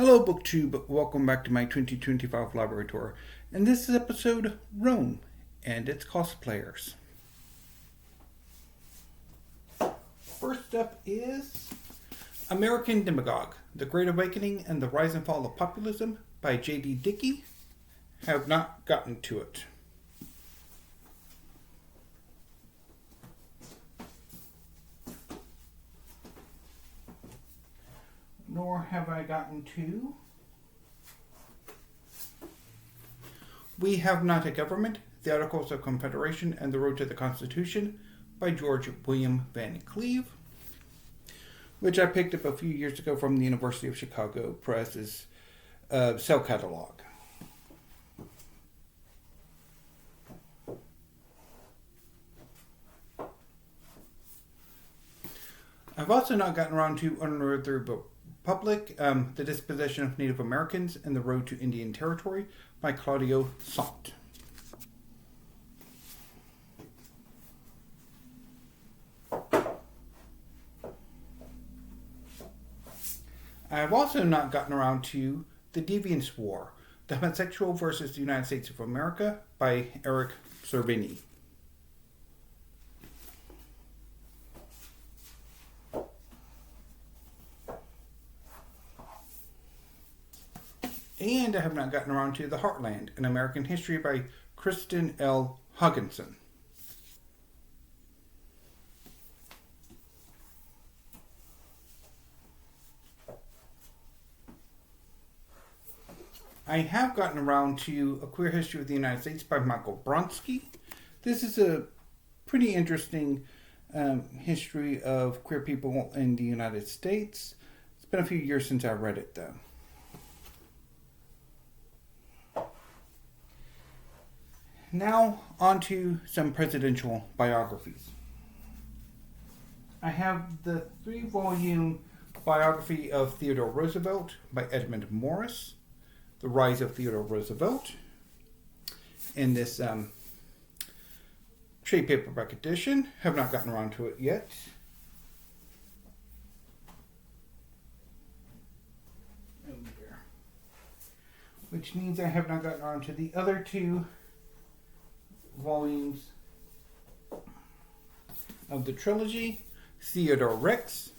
Hello BookTube, welcome back to my 2025 library tour. And this is episode Rome and its cosplayers. First up is American Demagogue, The Great Awakening and the Rise and Fall of Populism by J.D. Dickey. Have not gotten to it. Nor have I gotten to We Have Not a Government, The Articles of Confederation and the Road to the Constitution by George William Van Cleve, which I picked up a few years ago from the University of Chicago Press's cell catalog. I've also not gotten around to Unearthly Republic, The Dispossession of Native Americans and the Road to Indian Territory by Claudio Sant. I've also not gotten around to The Deviance War, The Homosexual versus the United States of America by Eric Cervini. And I have not gotten around to The Heartland, An American History by Kristen L. Hugginson. I have gotten around to A Queer History of the United States by Michael Bronski. This is a pretty interesting history of queer people in the United States. It's been a few years since I read it, though. Now, on to some presidential biographies. I have the 3-volume biography of Theodore Roosevelt by Edmund Morris, The Rise of Theodore Roosevelt, in this trade paperback edition. Have not gotten around to it yet. Which means I have not gotten around to the other 2 volumes of the trilogy, Theodore Rex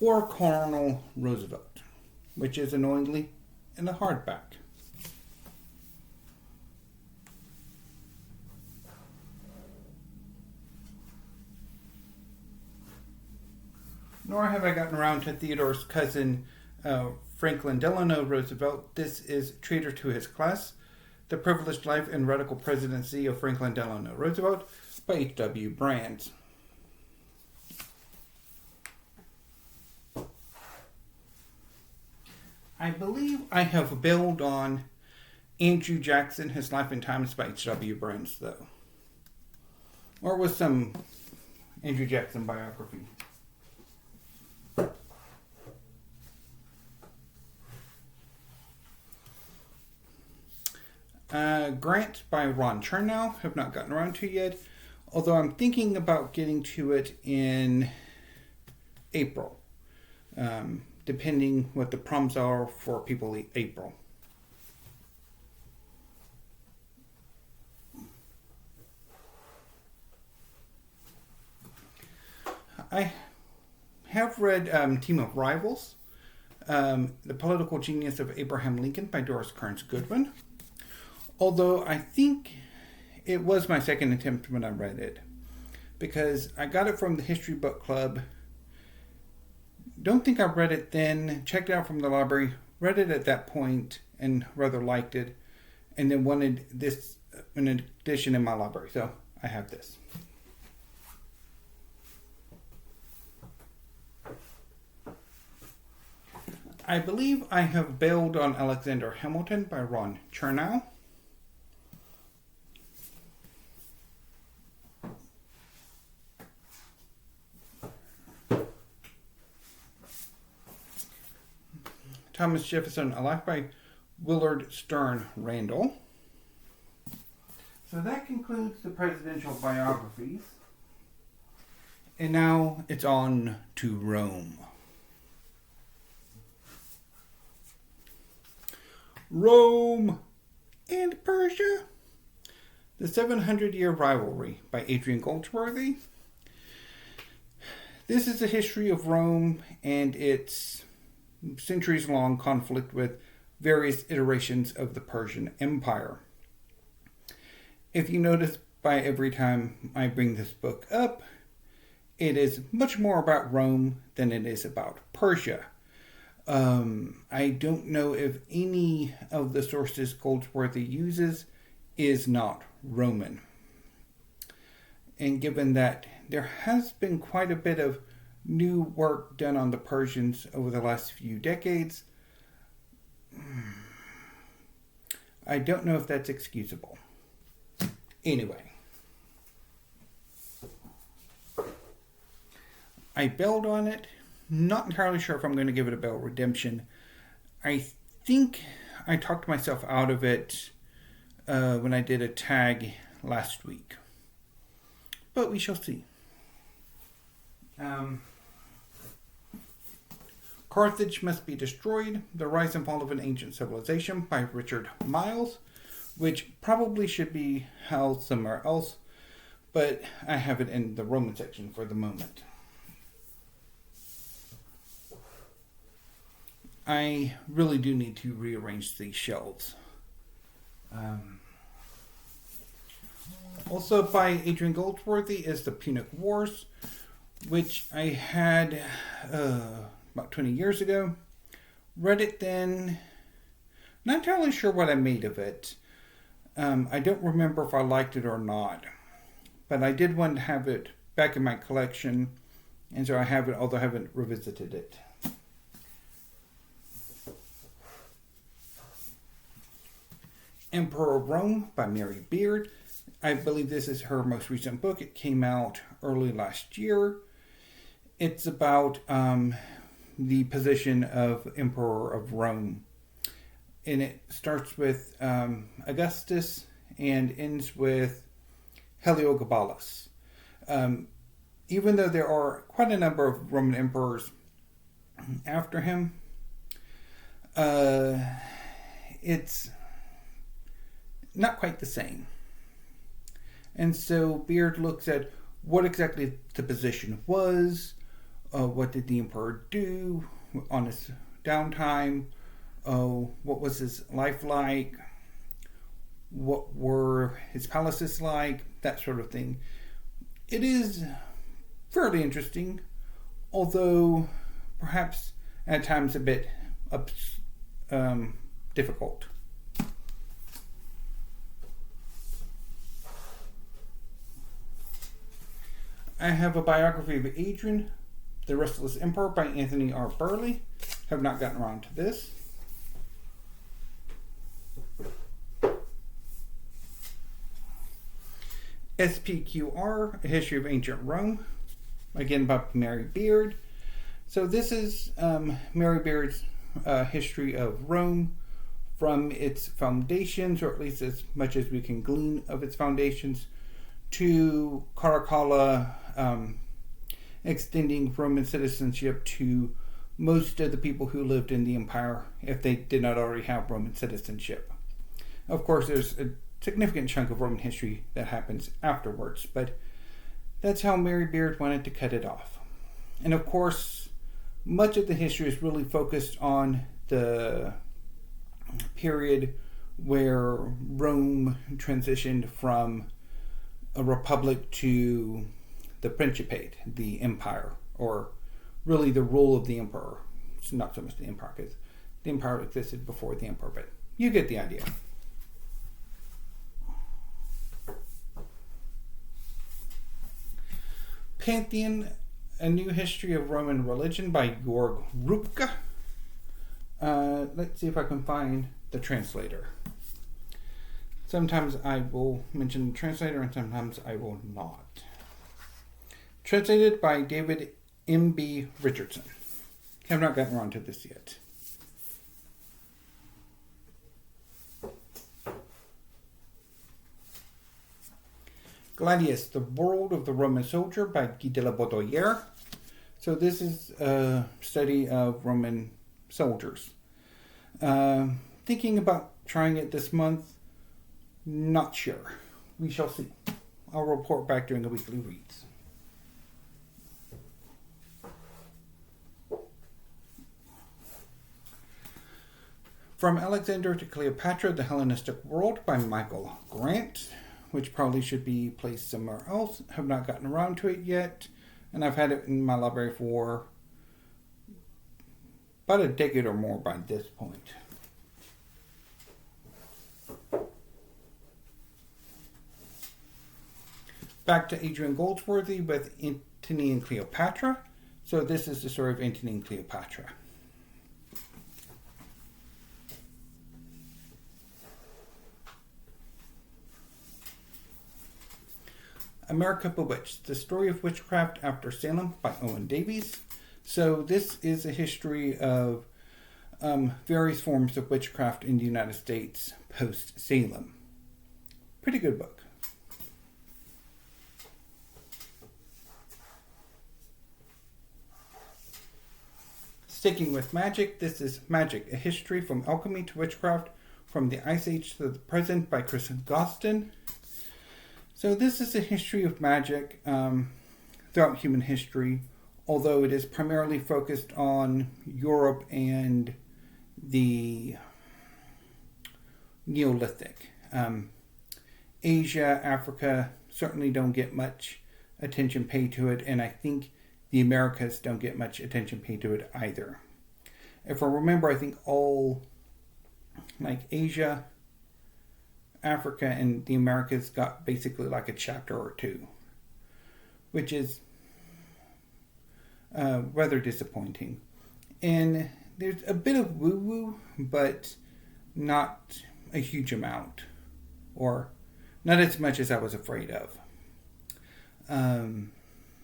or Colonel Roosevelt, which is annoyingly in a hardback. Nor have I gotten around to Theodore's cousin, Franklin Delano Roosevelt. This is Traitor to His Class, The Privileged Life and Radical Presidency of Franklin Delano Roosevelt by H.W. Brands. I believe I have bailed on Andrew Jackson, His Life and Times by H.W. Brands, though. Or with some Andrew Jackson biography. Grant by Ron Chernow, have not gotten around to yet, although I'm thinking about getting to it in April, depending what the proms are for people April. I have read Team of Rivals, The Political Genius of Abraham Lincoln by Doris Kearns Goodwin. Although I think it was my second attempt when I read it, because I got it from the History Book Club. Don't think I read it then, checked it out from the library, read it at that point and rather liked it, and then wanted this an edition in my library, so I have this. I believe I have bailed on Alexander Hamilton by Ron Chernow. Thomas Jefferson Alive by Willard Stern Randall. So that concludes the presidential biographies. And now it's on to Rome. Rome and Persia. The 700-Year Rivalry by Adrian Goldsworthy. This is the history of Rome and its centuries-long conflict with various iterations of the Persian Empire. If you notice by every time I bring this book up, it is much more about Rome than it is about Persia. I don't know if any of the sources Goldsworthy uses is not Roman. And given that there has been quite a bit of new work done on the Persians over the last few decades, I don't know if that's excusable. Anyway, I bailed on it. Not entirely sure if I'm going to give it a bail redemption. I think I talked myself out of it when I did a tag last week. But we shall see. Carthage Must Be Destroyed, The Rise and Fall of an Ancient Civilization by Richard Miles, which probably should be held somewhere else, but I have it in the Roman section for the moment. I really do need to rearrange these shelves. Also by Adrian Goldsworthy is The Punic Wars, which I had about 20 years ago. Read it then. Not entirely sure what I made of it. I don't remember if I liked it or not. But I did want to have it back in my collection, and so I have it, although I haven't revisited it. Emperor of Rome by Mary Beard. I believe this is her most recent book. It came out early last year. It's about the position of Emperor of Rome. And it starts with Augustus and ends with Heliogabalus. Even though there are quite a number of Roman emperors after him, it's not quite the same. And so Beard looks at what exactly the position was, what did the emperor do on his downtime, what was his life like, what were his palaces like, that sort of thing. It is fairly interesting, although perhaps at times a bit difficult. I have a biography of Adrian, The Restless Emperor by Anthony R. Burley. Have not gotten around to this. SPQR, A History of Ancient Rome, again by Mary Beard. So this is Mary Beard's history of Rome from its foundations, or at least as much as we can glean of its foundations, to Caracalla, extending Roman citizenship to most of the people who lived in the empire if they did not already have Roman citizenship. Of course, there's a significant chunk of Roman history that happens afterwards, but that's how Mary Beard wanted to cut it off. And of course, much of the history is really focused on the period where Rome transitioned from a republic to the Principate, the empire, or really the rule of the emperor. It's not so much the empire, because the empire existed before the emperor, but you get the idea. Pantheon, A New History of Roman Religion by Georg Rupka. Let's see if I can find the translator. Sometimes I will mention the translator and sometimes I will not. Translated by David M.B. Richardson. I have not gotten around to this yet. Gladius, The World of the Roman Soldier by Guy de la Baudelaire. So this is a study of Roman soldiers. Thinking about trying it this month. Not sure. We shall see. I'll report back during the weekly reads. From Alexander to Cleopatra, The Hellenistic World by Michael Grant, which probably should be placed somewhere else. Have not gotten around to it yet, and I've had it in my library for about a decade or more by this point. Back to Adrian Goldsworthy with Antony and Cleopatra. So this is the story of Antony and Cleopatra. America Bewitched, The Story of Witchcraft After Salem by Owen Davies. So this is a history of various forms of witchcraft in the United States post-Salem. Pretty good book. Sticking with magic, this is Magic, A History from Alchemy to Witchcraft from the Ice Age to the Present by Chris Gostin. So this is a history of magic throughout human history, although it is primarily focused on Europe and the Neolithic. Asia, Africa certainly don't get much attention paid to it, and I think the Americas don't get much attention paid to it either. If I remember, I think all, like Asia, Africa, and the Americas got basically like a chapter or two, which is rather disappointing. And there's a bit of woo-woo, but not a huge amount, or not as much as I was afraid of.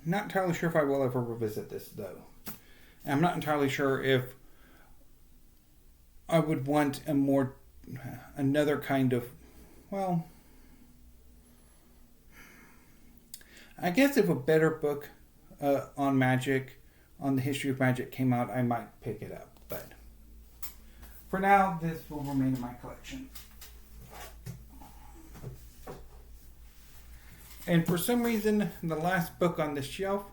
Not entirely sure if I will ever revisit this, though. I'm not entirely sure if I would want another kind of, well, I guess if a better book on magic, on the history of magic came out, I might pick it up. But for now, this will remain in my collection. And for some reason, the last book on this shelf,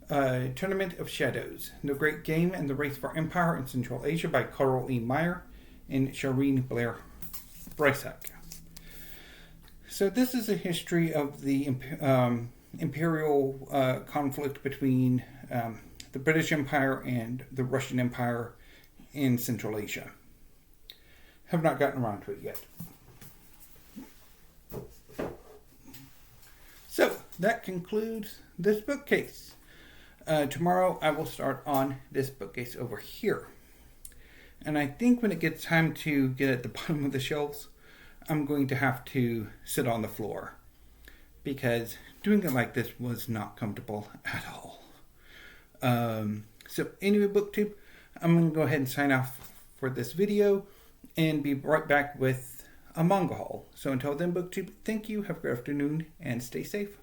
Tournament of Shadows, The Great Game and the Race for Empire in Central Asia by Carl E. Meyer and Shireen Blair Brysack. So this is a history of the imperial conflict between the British Empire and the Russian Empire in Central Asia. Have not gotten around to it yet. So that concludes this bookcase. Tomorrow I will start on this bookcase over here. And I think when it gets time to get at the bottom of the shelves, I'm going to have to sit on the floor, because doing it like this was not comfortable at all. So anyway, BookTube, I'm going to go ahead and sign off for this video and be right back with a manga haul. So until then, BookTube, thank you, have a good afternoon, and stay safe.